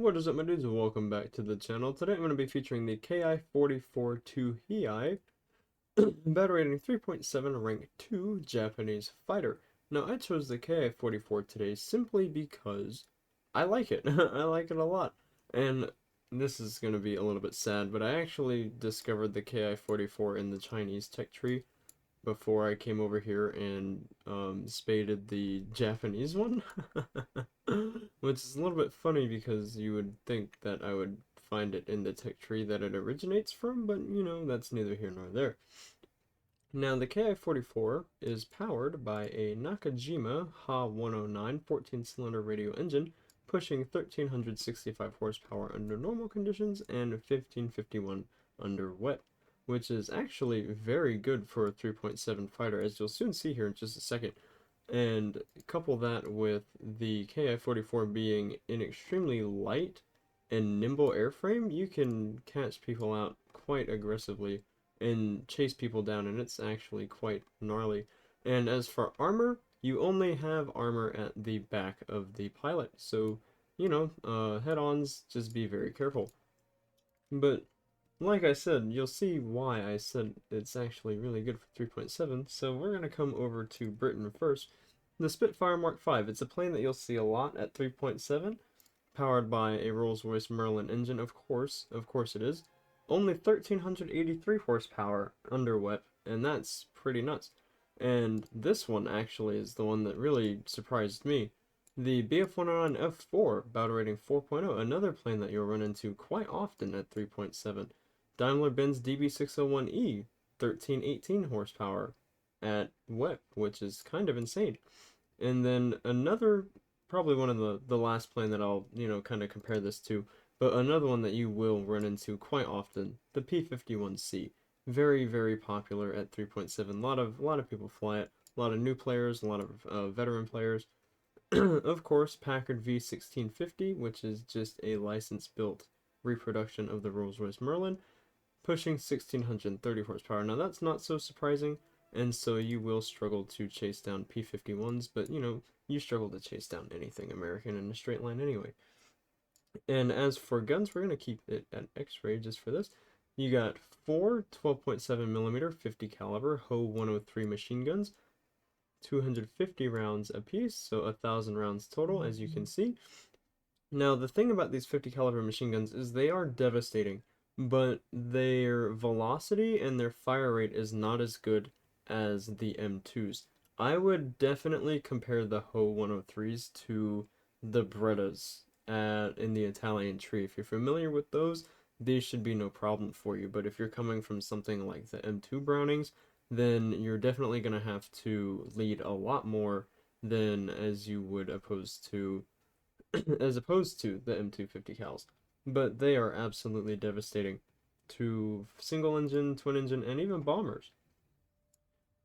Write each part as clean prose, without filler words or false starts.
What is up, my dudes? Welcome back to the channel. Today I'm going to be featuring the KI-44-2 Hiei, battle rating 3.7, rank 2 Japanese fighter. Now, I chose the KI-44 today simply because I like it. I like it a lot. And this is going to be a little bit sad, but I actually discovered the KI-44 in the Chinese tech tree before I came over here and spaded the Japanese one. Which is a little bit funny because you would think that I would find it in the tech tree that it originates from, but you know, that's neither here nor there. Now, the KI-44 is powered by a Nakajima Ha-109 14-cylinder radio engine, pushing 1,365 horsepower under normal conditions and 1,551 under wet, which is actually very good for a 3.7 fighter, as you'll soon see here in just a second. And couple that with the KI-44 being an extremely light and nimble airframe, you can catch people out quite aggressively and chase people down, and it's actually quite gnarly. And as for armor, you only have armor at the back of the pilot, so, you know, head-ons, just be very careful. But like I said, you'll see why I said it's actually really good for 3.7, so we're going to come over to Britain first. The Spitfire Mark V, it's a plane that you'll see a lot at 3.7, powered by a Rolls-Royce Merlin engine, of course it is. Only 1,383 horsepower under wet, and that's pretty nuts. And this one actually is the one that really surprised me. The Bf-109F4, battle rating 4.0, another plane that you'll run into quite often at 3.7. Daimler-Benz DB601E, 1318 horsepower at wet, which is kind of insane. And then another, probably one of the last plane that I'll, kind of compare this to, but another one that you will run into quite often, the P-51C. Very, very popular at 3.7. A lot of people fly it. A lot of new players, a lot of veteran players. Of course, Packard V1650, which is just a license-built reproduction of the Rolls-Royce Merlin, pushing 1,630 horsepower. Now that's not so surprising, and so you will struggle to chase down P-51s, but you struggle to chase down anything American in a straight line anyway. And as for guns, we're going to keep it at X-ray just for this. You got four 12.7mm 50 caliber Ho-103 machine guns, 250 rounds apiece, so 1,000 rounds total, as you can see. Now, the thing about these 50 caliber machine guns is they are devastating, but their velocity and their fire rate is not as good as the M2s. I would definitely compare the Ho-103s to the Brettas in the Italian tree. If you're familiar with those, these should be no problem for you, but if you're coming from something like the M2 Brownings, then you're definitely going to have to lead a lot more than as you would opposed to as opposed to the M250 cals. But they are absolutely devastating to single engine, twin engine, and even bombers.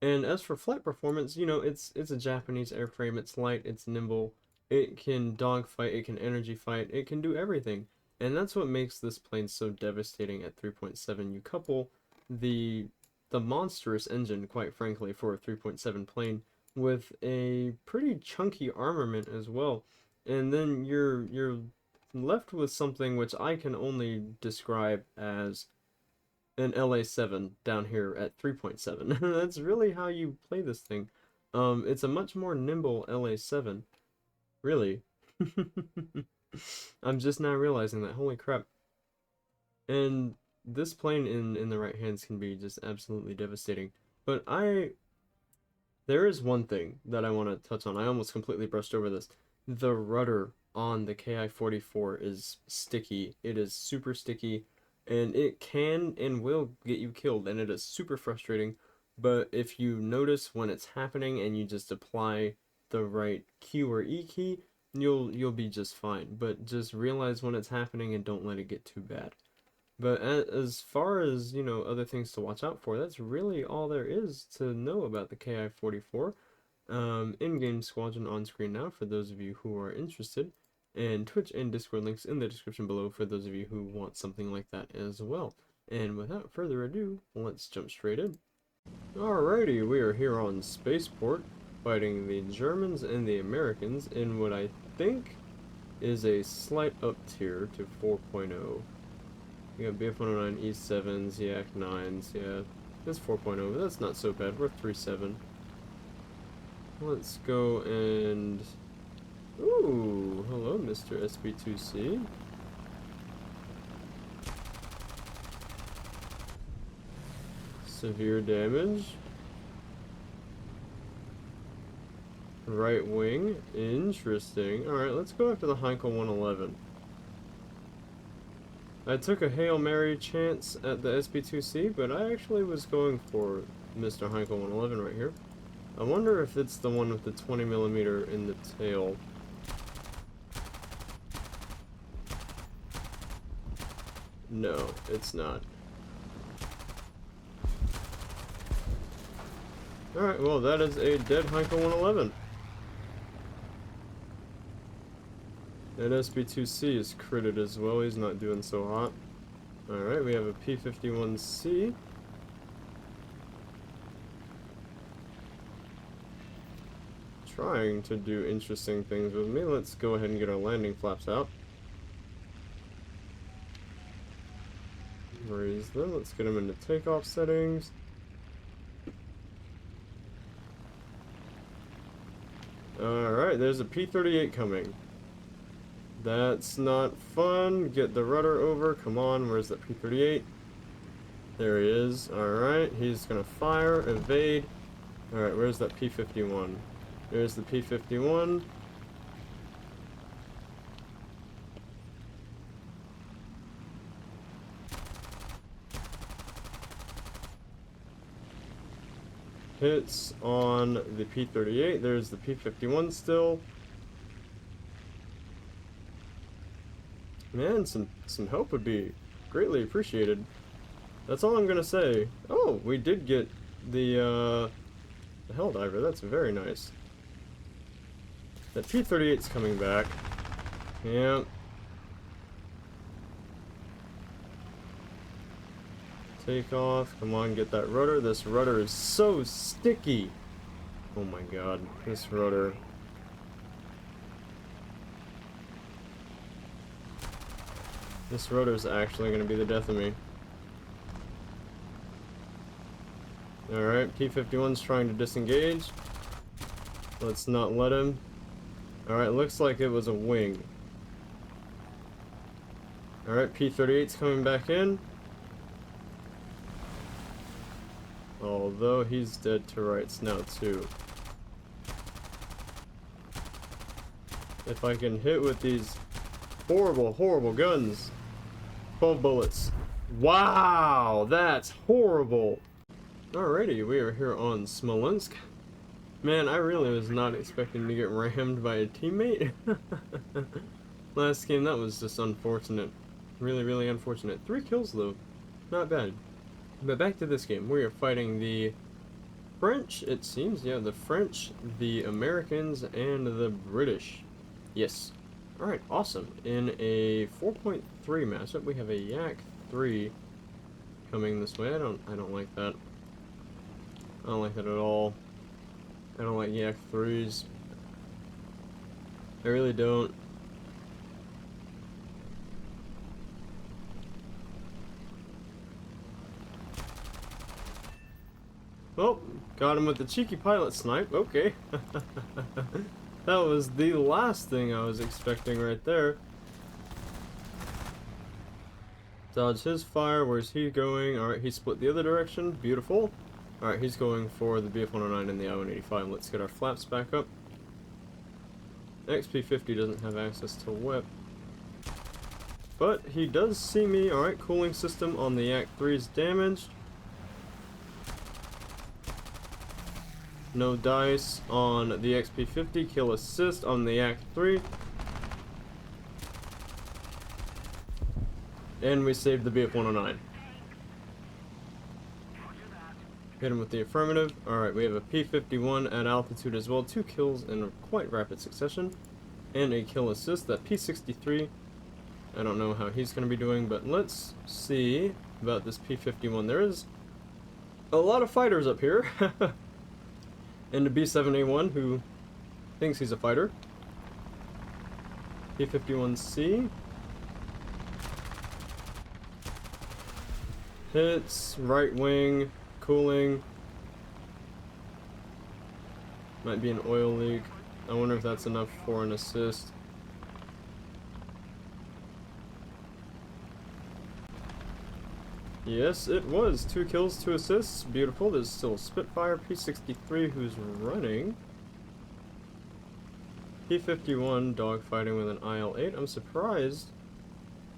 And as for flight performance, it's a Japanese airframe. It's light, it's nimble, it can dogfight, it can energy fight, it can do everything. And that's what makes this plane so devastating at 3.7. You couple the monstrous engine, quite frankly, for a 3.7 plane with a pretty chunky armament as well, and then you're left with something which I can only describe as an LA7 down here at 3.7. That's really how you play this thing. It's a much more nimble LA7, really. I'm just now realizing that, holy crap. And this plane in the right hands can be just absolutely devastating. But there is one thing that I want to touch on. I almost completely brushed over this. The rudder on the KI-44 is sticky. It is super sticky, and it can and will get you killed, and it is super frustrating. But if you notice when it's happening and you just apply the right Q or E key, you'll be just fine. But just realize when it's happening and don't let it get too bad. But as far as, other things to watch out for, that's really all there is to know about the KI-44. In-game squadron on screen now for those of you who are interested, and Twitch and Discord links in the description below for those of you who want something like that as well. And without further ado, let's jump straight in. Alrighty, we are here on Spaceport, fighting the Germans and the Americans in what I think is a slight up tier to 4.0. You got BF-109 E7s, Yak 9s, yeah. It's 4.0, but that's not so bad. We're 3.7. Let's go and... Ooh, hello, Mr. SB2C. Severe damage. Right wing. Interesting. Alright, let's go after the Heinkel 111. I took a Hail Mary chance at the SB2C, but I actually was going for Mr. Heinkel 111 right here. I wonder if it's the one with the 20mm in the tail. No, it's not. Alright, well that is a dead Heinkel 111. And SB2C is critted as well, he's not doing so hot. Alright, we have a P-51C. Trying to do interesting things with me. Let's go ahead and get our landing flaps out. Raise them, let's get them into takeoff settings. Alright, there's a P-38 coming. That's not fun. Get the rudder over. Come on, where's that P-38? There he is. Alright, he's gonna fire, evade. Alright, where's that P-51? There's the P-51. Hits on the P-38. There's the P-51 still. Man, some help would be greatly appreciated. That's all I'm gonna say. Oh, we did get the Helldiver. That's very nice. That P-38's coming back. Yeah. Take off. Come on, get that rudder. This rudder is so sticky. Oh my god, this rudder. This rudder is actually going to be the death of me. Alright, P-51's trying to disengage. Let's not let him. Alright, looks like it was a wing. Alright, P-38's coming back in. Although he's dead to rights now too. If I can hit with these horrible, horrible guns. 12 bullets. Wow, that's horrible. Alrighty, we are here on Smolensk. Man, I really was not expecting to get rammed by a teammate. Last game, that was just unfortunate. Really, really unfortunate. 3 kills though. Not bad. But back to this game. We are fighting the French, it seems. Yeah, the French, the Americans, and the British. Yes. Alright, awesome. In a 4.3 matchup, we have a Yak 3 coming this way. I don't like that. I don't like that at all. I don't like Yak 3s. I really don't. Oh, got him with the cheeky pilot snipe. Okay. That was the last thing I was expecting right there. Dodge his fire. Where's he going? Alright, he split the other direction. Beautiful. Alright, he's going for the BF-109 and the I-185. Let's get our flaps back up. XP-50 doesn't have access to whip. But he does see me. Alright, cooling system on the Yak 3 is damaged. No dice on the XP-50. Kill assist on the Yak 3. And we saved the BF-109. Hit him with the affirmative. Alright, we have a P-51 at altitude as well. 2 kills in quite rapid succession. And a kill assist. That P-63, I don't know how he's going to be doing, but let's see about this P-51. There is a lot of fighters up here. And the B-7A1 who thinks he's a fighter. P-51C. Hits, right wing, cooling. Might be an oil leak. I wonder if that's enough for an assist. Yes, it was. 2 kills, 2 assists. Beautiful. There's still Spitfire P-63 who's running. P-51 dogfighting with an IL-8. I'm surprised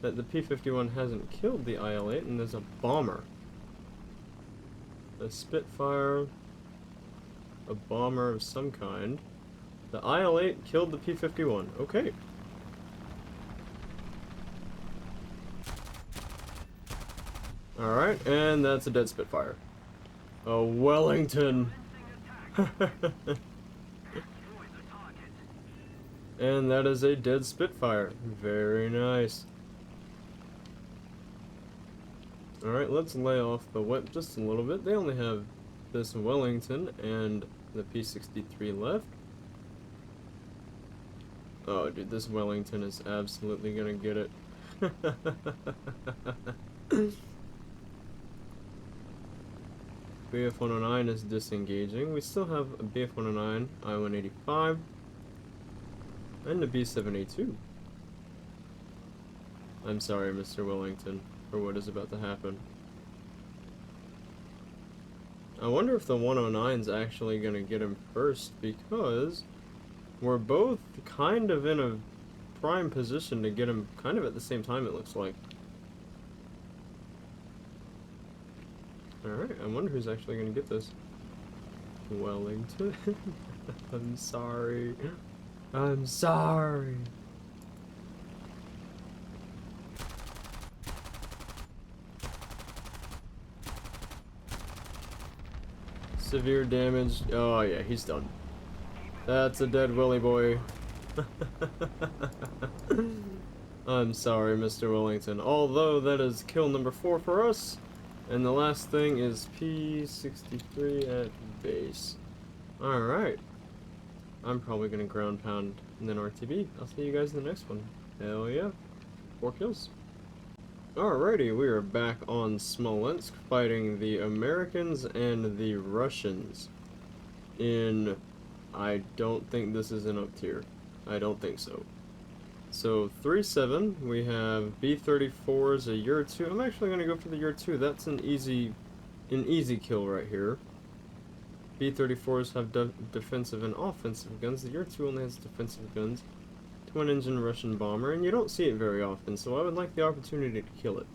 that the P-51 hasn't killed the IL-8, and there's a bomber. A Spitfire, a bomber of some kind. The IL-8 killed the P-51. Okay. Alright, and that's a dead Spitfire. A Wellington. And that is a dead Spitfire. Very nice. Alright, let's lay off the whip just a little bit. They only have this Wellington and the P-63 left. Oh, dude, this Wellington is absolutely gonna get it. BF-109 is disengaging. We still have a BF-109, I-185, and a B-7A2. I'm sorry, Mr. Wellington, for what is about to happen. I wonder if the 109's actually gonna get him first, because we're both kind of in a prime position to get him kind of at the same time, it looks like. Alright, I wonder who's actually gonna get this. Wellington. I'm sorry. I'm sorry. Severe damage. Oh yeah, he's done. That's a dead Willy boy. I'm sorry, Mr. Wellington. Although that is kill number 4 for us. And the last thing is P-63 at base. Alright. I'm probably gonna ground pound and then RTB. I'll see you guys in the next one. Hell yeah. 4 kills. Alrighty, we are back on Smolensk fighting the Americans and the Russians in... I don't think this is an up tier. I don't think so. So 3-7, we have B-34s, a year 2. I'm actually gonna go for the year 2. That's an easy kill right here. B-34s have defensive and offensive guns. The year 2 only has defensive guns. Twin-engine Russian bomber, and you don't see it very often, so I would like the opportunity to kill it.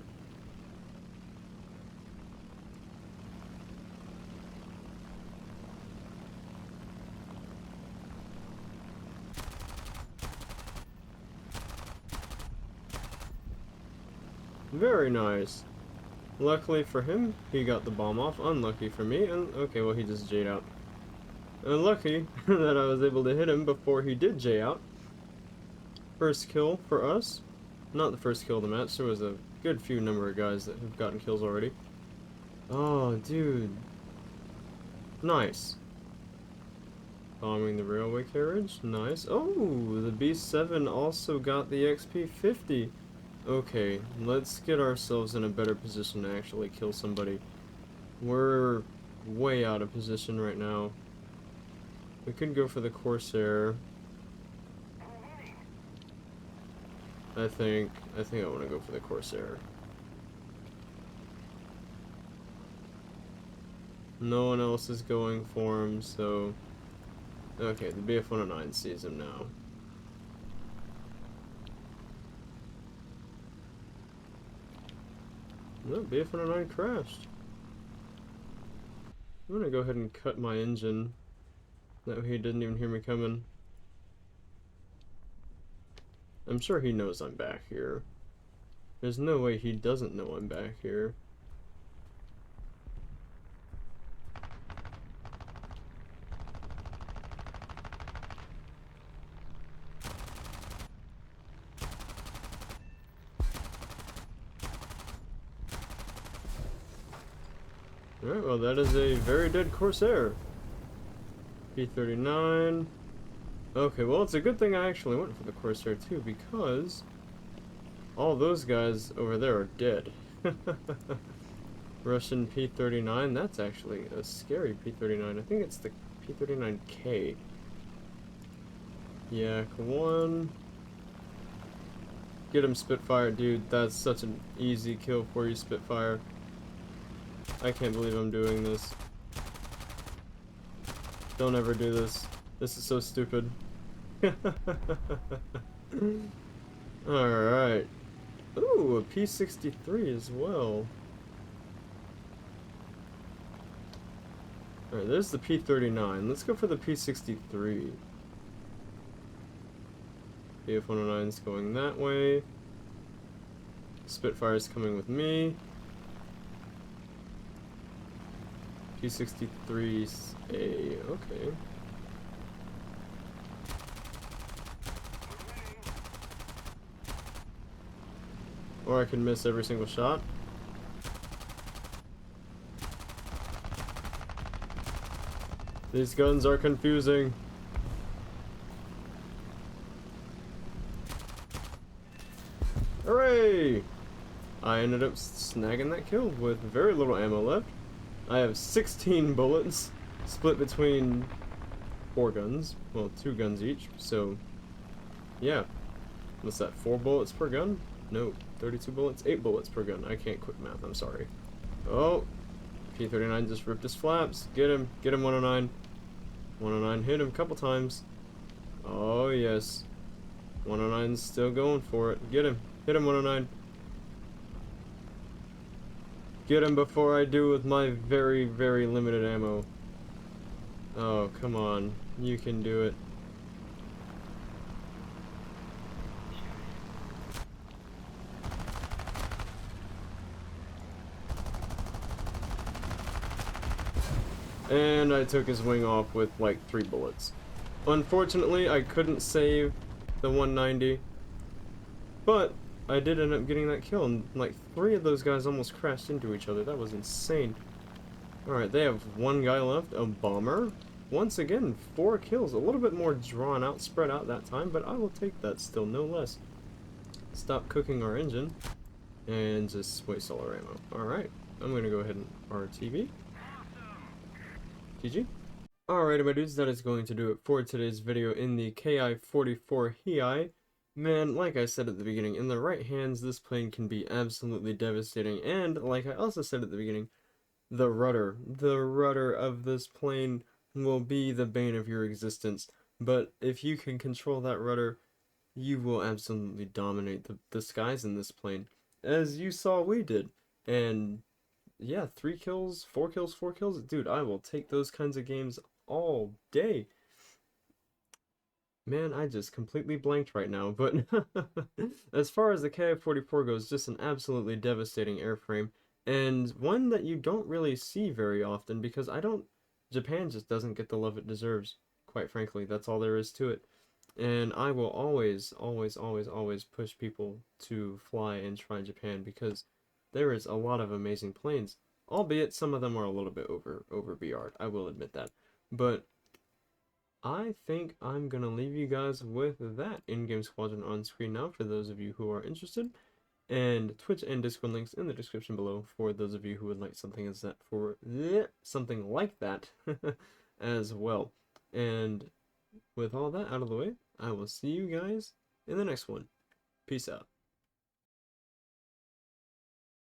Very nice. Luckily for him, he got the bomb off. Unlucky for me, and okay, well he just J'd out. Lucky that I was able to hit him before he did J out. First kill for us. Not the first kill of the match, there was a good few number of guys that have gotten kills already. Oh, dude. Nice. Bombing the railway carriage. Nice. Oh, the B7 also got the XP-50. Okay, let's get ourselves in a better position to actually kill somebody. We're way out of position right now. We could go for the Corsair. I think I want to go for the Corsair. No one else is going for him, so... Okay, the BF-109 sees him now. No, BF-109 crashed. I'm gonna go ahead and cut my engine. That way he didn't even hear me coming. I'm sure he knows I'm back here. There's no way he doesn't know I'm back here. Alright, well that is a very dead Corsair. P-39. Okay, well, it's a good thing I actually went for the Corsair too, because all those guys over there are dead. Russian P-39, that's actually a scary P-39. I think it's the P-39K. Yeah, come on. Get him, Spitfire, dude. That's such an easy kill for you, Spitfire. I can't believe I'm doing this. Don't ever do this. This is so stupid. Alright. Ooh, a P-63 as well. Alright, there's the P-39. Let's go for the P-63. BF-109's going that way. Spitfire's coming with me. P-63A, okay. Or I can miss every single shot. These guns are confusing. Hooray! I ended up snagging that kill with very little ammo left. I have 16 bullets, split between 4 guns. Well, 2 guns each, so yeah. What's that, 4 bullets per gun? No, 32 bullets? 8 bullets per gun. I can't quick math, I'm sorry. Oh, P-39 just ripped his flaps. Get him, 109. 109 hit him a couple times. Oh yes. 109's still going for it. Get him, hit him 109. Get him before I do with my very, very limited ammo. Oh, come on. You can do it. And I took his wing off with like 3 bullets. Unfortunately, I couldn't save the 190. But I did end up getting that kill, and like 3 of those guys almost crashed into each other. That was insane. Alright, they have 1 guy left, a bomber. Once again, 4 kills. A little bit more drawn out, spread out that time, but I will take that still, no less. Stop cooking our engine, and just waste all our ammo. Alright, I'm going to go ahead and RTV. GG. Alrighty, my dudes, that is going to do it for today's video in the Ki-44 Hi. Man, like I said at the beginning, in the right hands, this plane can be absolutely devastating, and like I also said at the beginning, the rudder of this plane will be the bane of your existence, but if you can control that rudder, you will absolutely dominate the skies in this plane, as you saw we did. And yeah, 3 kills, 4 kills, 4 kills, dude, I will take those kinds of games all day. Man, I just completely blanked right now, but as far as the Ki-44 goes, just an absolutely devastating airframe, and one that you don't really see very often because Japan just doesn't get the love it deserves, quite frankly. That's all there is to it. And I will always, always, always, always push people to fly and try Japan because there is a lot of amazing planes, albeit some of them are a little bit over BR'd, I will admit that. But I think I'm gonna leave you guys with that in-game squadron on screen now for those of you who are interested, and Twitch and Discord links in the description below for those of you who would like something as that for something like that as well. And with all that out of the way, I will see you guys in the next one. Peace out.